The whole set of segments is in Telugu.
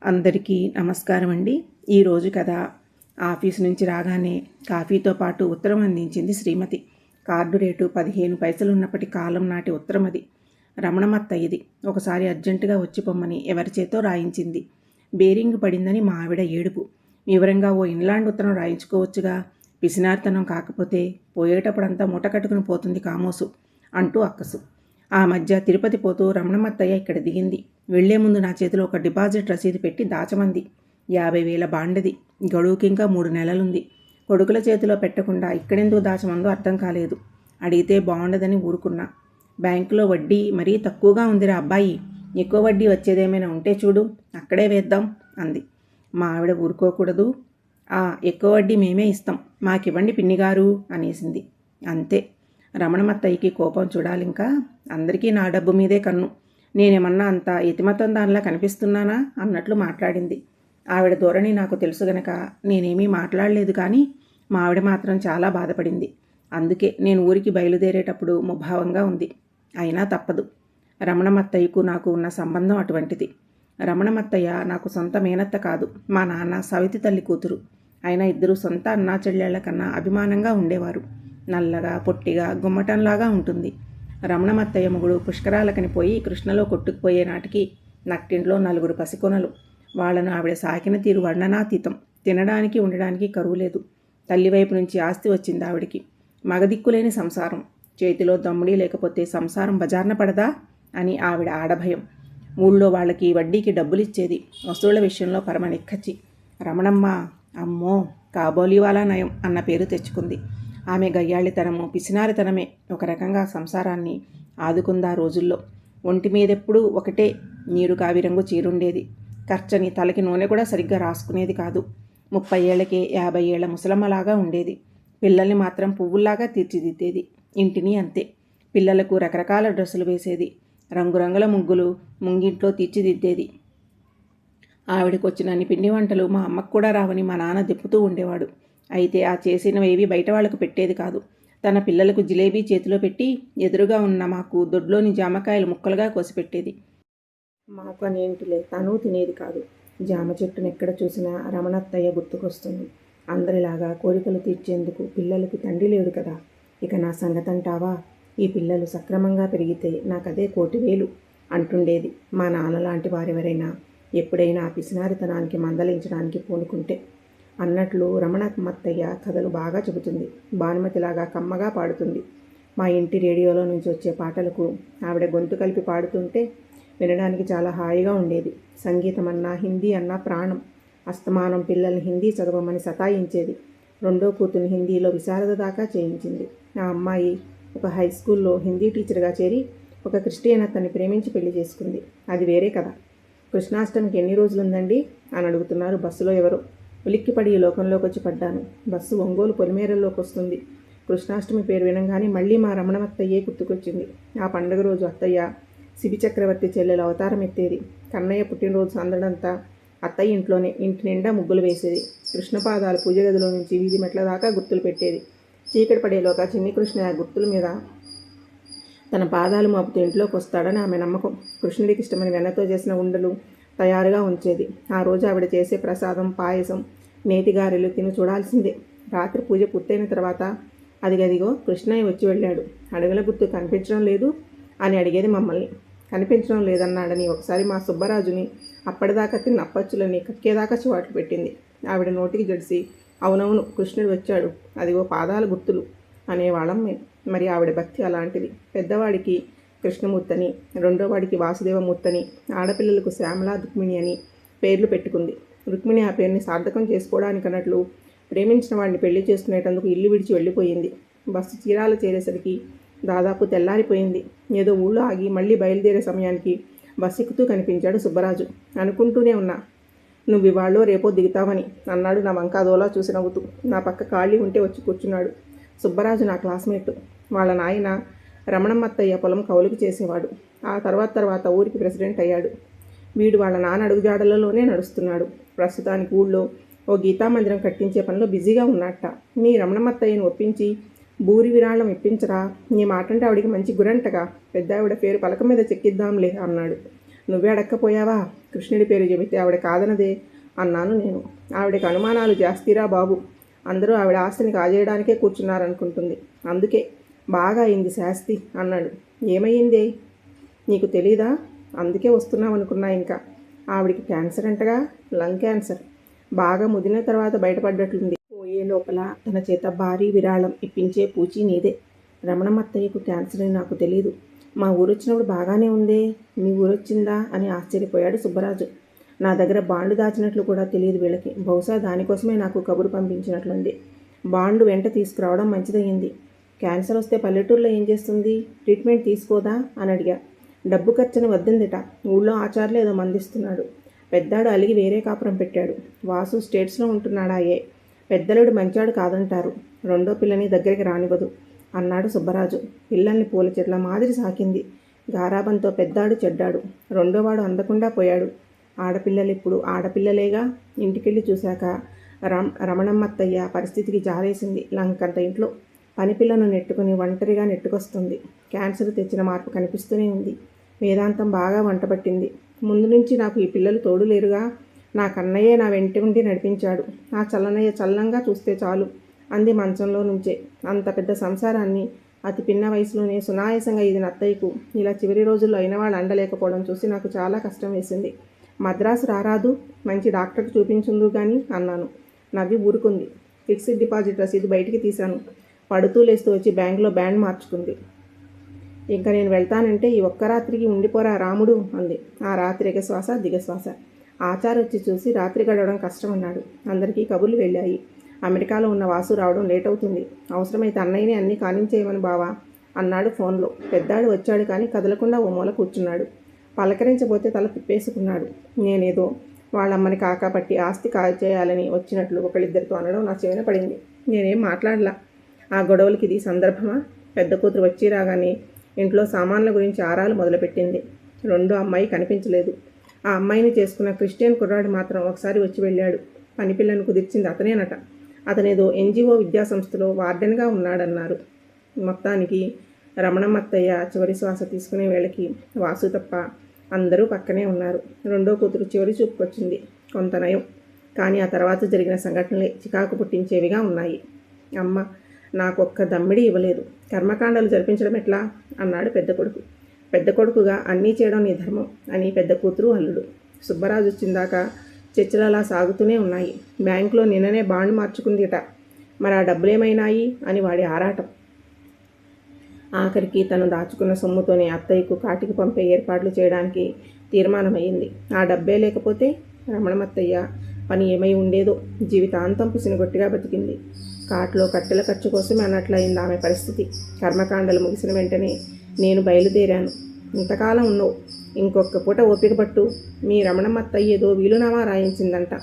అందరికీ నమస్కారం అండి. ఈరోజు కథ ఆఫీసు నుంచి రాగానే కాఫీతో పాటు ఉత్తరం అందించింది శ్రీమతి. కార్డు రేటు 15 పైసలు ఉన్నప్పటి కాలం నాటి ఉత్తరం అది. రమణమత్త ఇది. ఒకసారి అర్జెంటుగా వచ్చి పొమ్మని ఎవరి చేతో రాయించింది. బేరింగ్ పడిందని మా ఆవిడ ఏడుపు. వివరంగా ఓ ఇన్లాండ్ ఉత్తరం రాయించుకోవచ్చుగా, పిసినార్తనం కాకపోతే పోయేటప్పుడంతా మూట కట్టుకుని పోతుంది కామోసు అంటూ అక్కసు. ఆ మధ్య తిరుపతి పోతూ రమణమత్తయ్య ఇక్కడ దిగింది. వెళ్లే ముందు నా చేతిలో ఒక డిపాజిట్ రసీదు పెట్టి దాచమంది. 50,000 బాండది. గడువుకింకా 3 నెలలుంది. కొడుకుల చేతిలో పెట్టకుండా ఇక్కడెందుకు దాచమందో అర్థం కాలేదు. అడిగితే బాగుండదని ఊరుకున్నా. బ్యాంకులో వడ్డీ మరీ తక్కువగా ఉందిరా అబ్బాయి, ఎక్కువ వడ్డీ వచ్చేదేమైనా ఉంటే చూడు, అక్కడే వేద్దాం అంది. మా ఆవిడ ఊరుకోకూడదు. ఎక్కువ వడ్డీ మేమే ఇస్తాం, మాకివ్వండి పిన్నిగారు అనేసింది. అంతే. రమణమత్తయ్యకి కోపం చూడాలింకా. అందరికీ నా డబ్బు మీదే కన్ను. నేనేమన్నా అంత ఎతిమతం దానిలా కనిపిస్తున్నానా అన్నట్లు మాట్లాడింది. ఆవిడ ధోరణి నాకు తెలుసు గనక నేనేమీ మాట్లాడలేదు, కానీ మా ఆవిడ మాత్రం చాలా బాధపడింది. అందుకే నేను ఊరికి బయలుదేరేటప్పుడు ముభావంగా ఉంది. అయినా తప్పదు. రమణమత్తయ్యకు నాకు ఉన్న సంబంధం అటువంటిది. రమణమత్తయ్య నాకు సొంత మేనత్త కాదు, మా నాన్న సవితి తల్లి కూతురు. అయినా ఇద్దరు సొంత అన్నా చెల్లెళ్ల కన్నా అభిమానంగా ఉండేవారు. నల్లగా పొట్టిగా గుమ్మటంలాగా ఉంటుంది. రమణమత్తయ్య మొగుడు పుష్కరాలకని పోయి కృష్ణలో కొట్టుకుపోయే నాటికి నట్టింట్లో 4 పసికొనలు. వాళ్లను ఆవిడ సాకిన తీరు వర్ణనాతీతం. తినడానికి ఉండడానికి కరువు లేదు. తల్లివైపు నుంచి ఆస్తి వచ్చింది ఆవిడికి. మగదిక్కులేని సంసారం. చేతిలో దమ్ముడి లేకపోతే సంసారం బజార్న పడదా అని ఆవిడ ఆడభయం. ఊళ్ళో వాళ్ళకి వడ్డీకి డబ్బులిచ్చేది. వస్తువుల విషయంలో పరమ నిక్కచ్చి. రమణమ్మ అమ్మో కాబోలివాలా నయం అన్న పేరు తెచ్చుకుంది. ఆమె గయ్యాళితనము పిసినారితనమే ఒక రకంగా సంసారాన్ని ఆదుకుందా రోజుల్లో. ఒంటి మీదెప్పుడూ ఒకటే నీరు కావిరంగు చీరుండేది. ఖర్చని తలకి నూనె కూడా సరిగ్గా రాసుకునేది కాదు. 30 ఏళ్లకే 50 ఏళ్ల ముసలమ్మలాగా ఉండేది. పిల్లల్ని మాత్రం పువ్వుల్లాగా తీర్చిదిద్దేది. ఇంటిని అంతే. పిల్లలకు రకరకాల డ్రెస్సులు వేసేది. రంగురంగుల ముగ్గులు ముంగింట్లో తీర్చిదిద్దేది. ఆవిడకొచ్చినన్ని పిండి వంటలు మా అమ్మకు కూడా రావని మా నాన్న దిప్పుతూ ఉండేవాడు. అయితే ఆ చేసినవేవి బయట వాళ్లకు పెట్టేది కాదు. తన పిల్లలకు జిలేబీ చేతిలో పెట్టి ఎదురుగా ఉన్న మాకు దొడ్లోని జామకాయలు ముక్కలుగా కోసిపెట్టేది. మాకు అనేంటిలే, తను తినేది కాదు. జామ చెట్టును ఎక్కడ చూసినా రమణత్తయ్య గుర్తుకొస్తుంది. అందరిలాగా కోరికలు తీర్చేందుకు పిల్లలకి తండ్రి లేడు కదా. ఇక నా సంగతంటావా? ఈ పిల్లలు సక్రమంగా పెరిగితే నాకదే 1,000,000 అంటుండేది. మా నాన్నలాంటి వారెవరైనా ఎప్పుడైనా పిసినారితనానికి మందలించడానికి పూనుకుంటే. అన్నట్లు రమణమత్తయ్య కథలు బాగా చెబుతుంది. భానుమతిలాగా కమ్మగా పాడుతుంది. మా ఇంటి రేడియోలో నుంచి వచ్చే పాటలకు ఆవిడ గొంతు కలిపి పాడుతుంటే వినడానికి చాలా హాయిగా ఉండేది. సంగీతం అన్నా హిందీ అన్నా ప్రాణం. అస్తమానం పిల్లల్ని హిందీ చదవమని సతాయించేది. 2వ కూతుర్ని హిందీలో విశారద దాకా చేయించింది. ఆ అమ్మాయి ఒక హై స్కూల్లో హిందీ టీచర్గా చేరి ఒక క్రిస్టియన్ అతన్ని ప్రేమించి పెళ్లి చేసుకుంది. అది వేరే కదా. కృష్ణాష్టమికి ఎన్ని రోజులుందండి అని అడుగుతున్నారు బస్సులో ఎవరో. ఉలిక్కిపడి ఈ లోకంలోకి వచ్చి పడ్డాను. బస్సు ఒంగోలు పొలిమేరల్లోకి వస్తుంది. కృష్ణాష్టమి పేరు వినంగానే మళ్ళీ మా రమణమత్తయ్యే గుర్తుకొచ్చింది. ఆ పండుగ రోజు అత్తయ్య శిబి చక్రవర్తి చెల్లెలు అవతారం ఎత్తేది. కన్నయ్య పుట్టినరోజు సందడంతా అత్తయ్య ఇంట్లోనే. ఇంటి నిండా ముగ్గులు వేసేది. కృష్ణపాదాలు పూజ గదిలో నుంచి వీధి మెట్ల దాకా గుర్తులు పెట్టేది. చీకటి పడేలోగా చిన్ని కృష్ణ ఆ గుర్తుల మీద తన పాదాలు మోపుతూ ఇంట్లోకి వస్తాడని ఆమె నమ్మకం. కృష్ణుడికి ఇష్టమైన వెన్నతో చేసిన ఉండలు తయారుగా ఉంచేది. ఆ రోజు ఆవిడ చేసే ప్రసాదం పాయసం నేతిగారెలు తిని చూడాల్సిందే. రాత్రి పూజ పూర్తయిన తర్వాత అదిగదిగో కృష్ణయ్య వచ్చి వెళ్ళాడు, అడుగుల గుర్తు కనిపించడం లేదు అని అడిగేది మమ్మల్ని. కనిపించడం లేదన్నాడని ఒకసారి మా సుబ్బరాజుని అప్పటిదాకా తిన్న అప్పచ్చులని కక్కేదాకా చివాట్లు పెట్టింది. ఆవిడ నోటికి జడిసి అవునవును కృష్ణుడు వచ్చాడు, అదిగో పాదాల గుర్తులు అనేవాళ్ళం మేము. మరి ఆవిడ భక్తి అలాంటిది. పెద్దవాడికి కృష్ణమూర్తని, 2వ వాడికి వాసుదేవమూర్తని, ఆడపిల్లలకు శ్యామలా రుక్మిణి అని పేర్లు పెట్టుకుంది. రుక్మిణి ఆ పేరుని సార్థకం చేసుకోవడానికన్నట్లు ప్రేమించిన వాడిని పెళ్లి చేసుకునేటందుకు ఇల్లు విడిచి వెళ్ళిపోయింది. బస్సు చీరాల చేరేసరికి దాదాపు తెల్లారిపోయింది. ఏదో ఊళ్ళో ఆగి మళ్ళీ బయలుదేరే సమయానికి బస్సు ఎక్కుతూ కనిపించాడు సుబ్బరాజు. అనుకుంటూనే ఉన్నా, నువ్వు ఇవాళ్ళో రేపో దిగుతావని అన్నాడు నా వంకాదోలా చూసి నవ్వుతూ. నా పక్క ఖాళీ ఉంటే వచ్చి కూర్చున్నాడు. సుబ్బరాజు నా క్లాస్మేట్. వాళ్ళ నాయన రమణమత్తయ్య పొలం కౌలుకు చేసేవాడు. ఆ తర్వాత ఊరికి ప్రెసిడెంట్ అయ్యాడు. వీడు వాళ్ళ నాన్న అడుగుజాడలలోనే నడుస్తున్నాడు. ప్రస్తుతానికి ఊళ్ళో ఓ గీతామందిరం కట్టించే పనిలో బిజీగా ఉన్నట్ట. మీ రమణమత్తయ్యను ఒప్పించి భూరి విరాళం ఇప్పించరా, నీ మాటంటే ఆవిడికి మంచి గురంటగా, పెద్ద ఆవిడ పేరు పలక మీద చెక్కిద్దాంలే అన్నాడు. నువ్వే అడక్కపోయావా కృష్ణుడి పేరు చెబితే ఆవిడ కాదనదే అన్నాను నేను. ఆవిడకి అనుమానాలు జాస్తిరా బాబు. అందరూ ఆవిడ ఆస్తిని కాజేయడానికే కూర్చున్నారనుకుంటుంది. అందుకే బాగా అయింది శాస్తి అన్నాడు. ఏమయ్యిందే నీకు తెలీదా? అందుకే వస్తున్నామనుకున్నా. ఇంకా ఆవిడికి క్యాన్సర్ అంటగా, లంగ్ క్యాన్సర్. బాగా ముదిన తర్వాత బయటపడ్డట్లుంది. పోయే లోపల తన చేత భారీ విరాళం ఇప్పించే పూచి నీదే. రమణమత్తయ్యకు క్యాన్సర్ అని నాకు తెలీదు. మా ఊరొచ్చినప్పుడు బాగానే ఉందే, మీ ఊరొచ్చిందా అని ఆశ్చర్యపోయాడు సుబ్బరాజు. నా దగ్గర బాండ్లు దాచినట్లు కూడా తెలియదు వీళ్ళకి. బహుశా దానికోసమే నాకు కబురు పంపించినట్లుంది. బాండ్లు వెంట తీసుకురావడం మంచిదయ్యింది. క్యాన్సర్ వస్తే పల్లెటూరులో ఏం చేస్తుంది? ట్రీట్మెంట్ తీసుకోదా అని అడిగా. డబ్బు ఖర్చుని వద్దందిట. ఊళ్ళో ఆచార్యులు ఏదో మందిస్తున్నాడు. పెద్దాడు అలిగి వేరే కాపురం పెట్టాడు. వాసు స్టేట్స్లో ఉంటున్నాడాయే. పెద్దలుడు మంచాడు కాదంటారు. రెండో పిల్లని దగ్గరికి రానివ్వదు అన్నాడు సుబ్బరాజు. పిల్లల్ని పూల చెట్ల మాదిరి సాకింది. గారాబంతో పెద్దాడు చెడ్డాడు. రెండోవాడు అందకుండా పోయాడు. ఆడపిల్లలు ఇప్పుడు ఆడపిల్లలేగా. ఇంటికెళ్ళి చూశాక రమణమ్మత్తయ్య పరిస్థితికి జారేసింది. లంకంత ఇంట్లో పనిపిల్లను నెట్టుకుని ఒంటరిగా నెట్టుకొస్తుంది. క్యాన్సర్ తెచ్చిన మార్పు కనిపిస్తూనే ఉంది. వేదాంతం బాగా వంటపట్టింది. ముందు నుంచి నాకు ఈ పిల్లలు తోడు లేరుగా. నా కన్నయ్యే నా వెంట ఉండి నడిపించాడు. ఆ చల్లనయ్య చల్లంగా చూస్తే చాలు అంది మంచంలో నుంచే. అంత పెద్ద సంసారాన్ని అతి పిన్న వయసులోనే సునాయాసంగా ఇది అత్తయ్యకు ఇలా చివరి రోజుల్లో అయిన వాళ్ళు అండలేకపోవడం చూసి నాకు చాలా కష్టం వేసింది. మద్రాసు రారాదు, మంచి డాక్టర్కి చూపించుందు కానీ అన్నాను. నవ్వి ఊరుకుంది. ఫిక్స్డ్ డిపాజిట్ రసీదు బయటికి తీశాను. పడుతూ లేస్తూ వచ్చి బ్యాంకులో బ్యాండ్ మార్చుకుంది. ఇంకా నేను వెళ్తానంటే ఈ ఒక్క రాత్రికి ఉండిపోరా రాముడు అంది. ఆ రాత్రి ఎగశ్వాస దిగశ్వాస. ఆచార్ వచ్చి చూసి రాత్రి గడవడం కష్టమన్నాడు. అందరికీ కబుర్లు వెళ్ళాయి. అమెరికాలో ఉన్న వాసు రావడం లేట్ అవుతుంది. అవసరమైతే అన్నయ్యని అన్నీ కానించేయమని బావా అన్నాడు ఫోన్లో. పెద్దాడు వచ్చాడు కానీ కదలకుండా ఓ మూల కూర్చున్నాడు. పలకరించబోతే తల తిప్పేసుకున్నాడు. నేనేదో వాళ్ళమ్మని కాకాపట్టి ఆస్తి కాల్చేయాలని వచ్చినట్లు ఒకళ్ళిద్దరితో అనడం నా చెవిన పడింది. నేనేం మాట్లాడలా. ఆ గొడవలకి ఇది సందర్భమా? పెద్ద కూతురు వచ్చి రాగానే ఇంట్లో సామాన్ల గురించి ఆరాలు మొదలుపెట్టింది. రెండో అమ్మాయి కనిపించలేదు. ఆ అమ్మాయిని చేసుకున్న క్రిస్టియన్ కుర్రాడు మాత్రం ఒకసారి వచ్చి వెళ్ళాడు. పనిపిల్లను కుదిర్చింది అతనేనట. అతనేదో ఎన్జిఓ విద్యాసంస్థలో వార్డెన్గా ఉన్నాడన్నారు. మొత్తానికి రమణమ్మత్తయ్య చివరి శ్వాస తీసుకునే వేళకి వాసు తప్ప అందరూ పక్కనే ఉన్నారు. రెండో కూతురు చివరి చూపుకొచ్చింది. కొంత నయం. కానీ ఆ తర్వాత జరిగిన సంఘటనలే చికాకు పుట్టించేవిగా ఉన్నాయి. అమ్మ నాకొక్క దమ్మిడి ఇవ్వలేదు. కర్మకాండాలు జరిపించడం ఎట్లా అన్నాడు పెద్ద కొడుకు. పెద్ద కొడుకుగా అన్నీ చేయడం నీ ధర్మం అని పెద్ద కూతురు అల్లుడు. సుబ్బరాజు వచ్చిందాక చర్చలు అలా సాగుతూనే ఉన్నాయి. బ్యాంకులో నిన్ననే బాండ్ మార్చుకుందిట. మరి ఆ డబ్బులేమైనాయి అని వాడి ఆరాటం. ఆఖరికి తను దాచుకున్న సొమ్ముతోనే అత్తయ్యకు కాటికి పంపే ఏర్పాట్లు చేయడానికి తీర్మానమయ్యింది. ఆ డబ్బే లేకపోతే రమణమత్తయ్య పని ఏమై ఉండేదో. జీవితాంతం పిసినగొట్టిగా బతికింది. కాట్లో కట్టెల ఖర్చు కోసమే అన్నట్లయింది ఆమె పరిస్థితి. కర్మకాండలు ముగిసిన వెంటనే నేను బయలుదేరాను. ఇంతకాలం ఉన్నావు, ఇంకొక పూట ఓపిక పట్టు. మీ రమణమత్తయ్య ఏదో వీలునామా రాయించిందంట.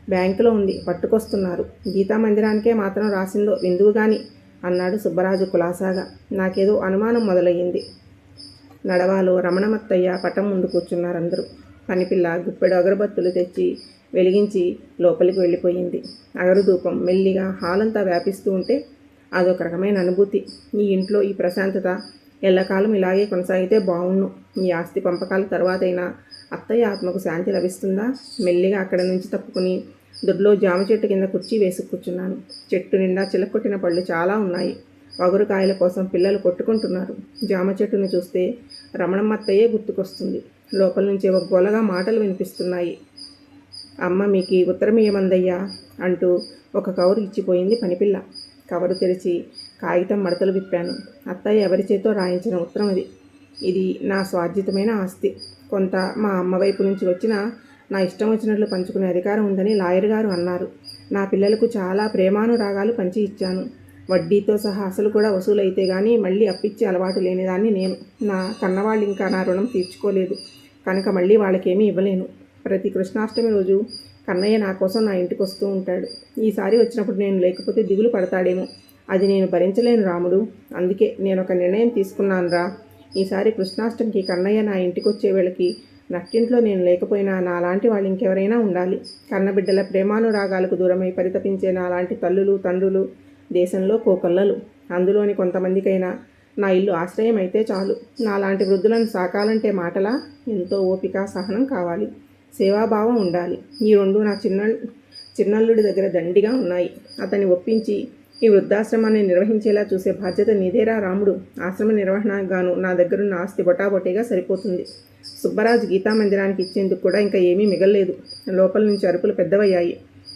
బ్యాంకులో ఉంది, పట్టుకొస్తున్నారు. గీతా మందిరానికే మాత్రం రాసిందో విందువు గాని అన్నాడు సుబ్బరాజు కులాసాగా. నాకేదో అనుమానం మొదలయ్యింది. నడవాలో రమణమత్తయ్య పటం ముందు కూర్చున్నారందరూ. పనిపిల్ల గుప్పెడు అగరబత్తులు తెచ్చి వెలిగించి లోపలికి వెళ్ళిపోయింది. అగరుధూపం మెల్లిగా హాలంతా వ్యాపిస్తూ ఉంటే అదొక రకమైన అనుభూతి. ఈ ఇంట్లో ఈ ప్రశాంతత ఎల్లకాలం ఇలాగే కొనసాగితే బావుణ్ణు. ఈ ఆస్తి పంపకాల తర్వాతైనా అత్తయ్య ఆత్మకు శాంతి లభిస్తుందా? మెల్లిగా అక్కడి నుంచి తప్పుకుని దొడ్లో జామ చెట్టు కింద కుర్చీ వేసి కూర్చున్నాను. చెట్టు నిండా చిలక్కొట్టిన పళ్ళు చాలా ఉన్నాయి. వగురుకాయల కోసం పిల్లలు కొట్టుకుంటున్నారు. జామ చెట్టును చూస్తే రమణమ్మత్తయ్యే గుర్తుకొస్తుంది. లోపల నుంచి ఒక గోలగా మాటలు వినిపిస్తున్నాయి. అమ్మ మీకు ఉత్తరం ఏమందయ్యా అంటూ ఒక కవరు ఇచ్చిపోయింది పనిపిల్ల. కవరు తెరిచి కాగితం మడతలు విప్పాను. అత్తయ్య ఎవరి చేతో రాయించిన ఉత్తరం అది. ఇది నా స్వార్జితమైన ఆస్తి. కొంత మా అమ్మ వైపు నుంచి వచ్చిన నా ఇష్టం వచ్చినట్లు పంచుకునే అధికారం ఉందని లాయర్ గారు అన్నారు. నా పిల్లలకు చాలా ప్రేమానురాగాలు పంచి ఇచ్చాను. వడ్డీతో సహా అసలు కూడా వసూలైతే కానీ మళ్ళీ అప్పిచ్చే అలవాటు లేనిదాన్ని నేను. నా కన్నవాళ్ళు ఇంకా నా రుణం తీర్చుకోలేదు కనుక మళ్ళీ వాళ్ళకేమీ ఇవ్వలేను. ప్రతి కృష్ణాష్టమి రోజు కన్నయ్య నా కోసం నా ఇంటికి వస్తూ ఉంటాడు. ఈసారి వచ్చినప్పుడు నేను లేకపోతే దిగులు పడతాడేమో. అది నేను భరించలేను రాముడు. అందుకే నేను ఒక నిర్ణయం తీసుకున్నానురా. ఈసారి కృష్ణాష్టమికి కన్నయ్య నా ఇంటికి వచ్చే వేళకి నట్టింట్లో నేను లేకపోయినా నాలాంటి వాళ్ళు ఇంకెవరైనా ఉండాలి. కన్నబిడ్డల ప్రేమానురాగాలకు దూరమై పరితపించే నాలాంటి తల్లులు తండ్రులు దేశంలో కోకొల్లలు. అందులోని కొంతమందికైనా నా ఇల్లు ఆశ్రయం అయితే చాలు. నాలాంటి వృద్ధులను సాకాలంటే మాటలా? ఎంతో ఓపిక సహనం కావాలి. సేవాభావం ఉండాలి. ఈ రెండు నా చిన్నల్లుడి దగ్గర దండిగా ఉన్నాయి. అతన్ని ఒప్పించి ఈ వృద్ధాశ్రమాన్ని నిర్వహించేలా చూసే బాధ్యత నీదేరా రాముడు. ఆశ్రమ నిర్వహణకు గాను నా దగ్గరున్న ఆస్తి బొటాబొటీగా సరిపోతుంది. సుబ్బరాజు గీతా మందిరానికి ఇచ్చేందుకు కూడా ఇంకా ఏమీ మిగల్లేదు. లోపల నుంచి అరుపులు పెద్దవయ్యాయి.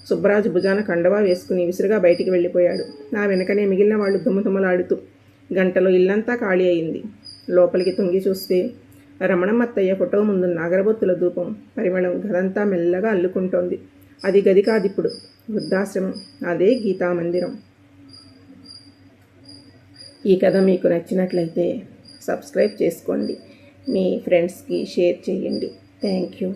సుబ్బరాజు భుజాన కండవా వేసుకుని విసురుగా బయటికి వెళ్ళిపోయాడు. నా వెనకనే మిగిలిన వాళ్ళు దుమ్మదుమ్మలాడుతూ. గంటలో ఇల్లంతా ఖాళీ అయింది. లోపలికి తొంగి చూస్తే రమణమ్మత్తయ్య ఫోటో ముందు నాగరబొత్తుల ధూపం పరిమళం గదంతా మెల్లగా అల్లుకుంటోంది. అది గది కాదిప్పుడు, వృద్ధాశ్రమం. అదే గీతా మందిరం. ఈ కథ మీకు నచ్చినట్లయితే సబ్స్క్రైబ్ చేసుకోండి. మీ ఫ్రెండ్స్కి షేర్ చేయండి. Thank you.